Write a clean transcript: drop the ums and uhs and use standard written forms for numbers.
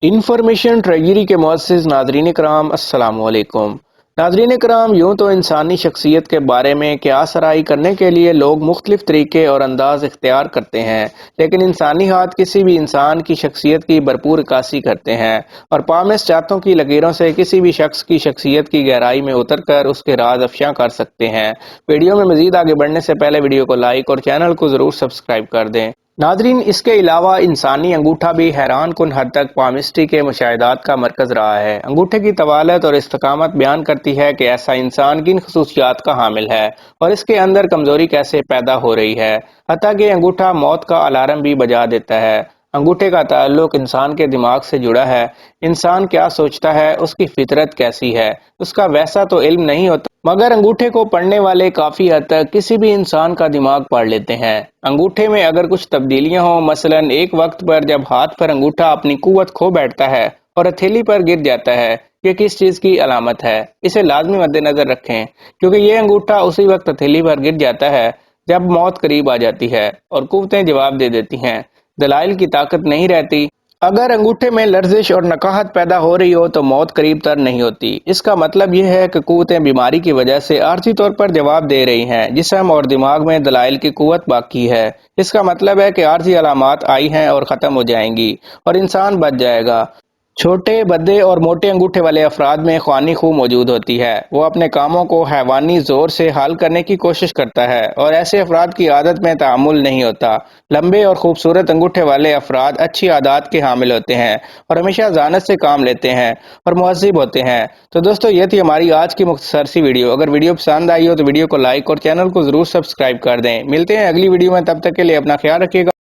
Information treasury के मुअज़्ज़िज़ नाज़रीन कराम अस्सलामु अलैकुम। नाज़रीन कराम, यूँ तो इंसानी शख्सियत के बारे में क़ियास आराई करने के लिए लोग मुख्तलिफ़ तरीक़े और अंदाज़ इख्तियार करते हैं, लेकिन इंसानी हाथ किसी भी इंसान की शख्सियत की भरपूर अक्कासी करते हैं और पामिस चाहतों की लकीरों से किसी भी शख्स की शख्सियत की गहराई में उतर कर उसके राज अफ़शा कर सकते हैं। वीडियो में मज़ीद आगे बढ़ने से पहले वीडियो को लाइक और चैनल को ज़रूर सब्सक्राइब कर दें। नादरीन, इसके अलावा इंसानी अंगूठा भी हैरान कुन हद तक पामिस्ट्री के मुशाहिदात का मरकज़ रहा है। अंगूठे की तवालत और इस्तकामत बयान करती है कि ऐसा इंसान किन खसूसियात का हामिल है और इसके अंदर कमज़ोरी कैसे पैदा हो रही है। हत्ता कि अंगूठा मौत का अलार्म भी बजा देता है। अंगूठे का ताल्लुक इंसान के दिमाग से जुड़ा है। इंसान क्या सोचता है, उसकी फितरत कैसी है, उसका वैसा तो इल्म नहीं होता, मगर अंगूठे को पढ़ने वाले काफी हद तक किसी भी इंसान का दिमाग पढ़ लेते हैं। अंगूठे में अगर कुछ तब्दीलियां हों, मसलन एक वक्त पर जब हाथ पर अंगूठा अपनी कुव्वत खो बैठता है और हथेली पर गिर जाता है, ये किस चीज की अलामत है, इसे लाजमी मद्देनजर रखें, क्योंकि ये अंगूठा उसी वक्त हथेली पर गिर जाता है जब मौत करीब आ जाती है और कुव्वतें जवाब दे देती हैं। दलाइल की ताकत नहीं रहती। अगर अंगूठे में लर्जिश और नकाहत पैदा हो रही हो तो मौत करीब तर नहीं होती। इसका मतलब यह है कि कुव्वतें बीमारी की वजह से आर्जी तौर पर जवाब दे रही हैं। जिस्म और दिमाग में दलाइल की कुव्वत बाकी है। इसका मतलब है कि आर्जी अलामात आई हैं और ख़त्म हो जाएंगी और इंसान बच जाएगा। छोटे, भद्दे और मोटे अंगूठे वाले अफराद में ख्वानी खूब मौजूद होती है। वो अपने कामों को हैवानी जोर से हल करने की कोशिश करता है और ऐसे अफराद की आदत में तामुल नहीं होता। लंबे और खूबसूरत अंगूठे वाले अफराद अच्छी आदत के हामिल होते हैं और हमेशा ज़ानत से काम लेते हैं और मुहज़्ज़िब होते हैं। तो दोस्तों, ये थी हमारी आज की मुख्तसर सी वीडियो। अगर वीडियो पसंद आई हो तो वीडियो को लाइक और चैनल को ज़रूर सब्सक्राइब कर दें। मिलते हैं अगली वीडियो में, तब तक के लिए अपना ख्याल रखिएगा।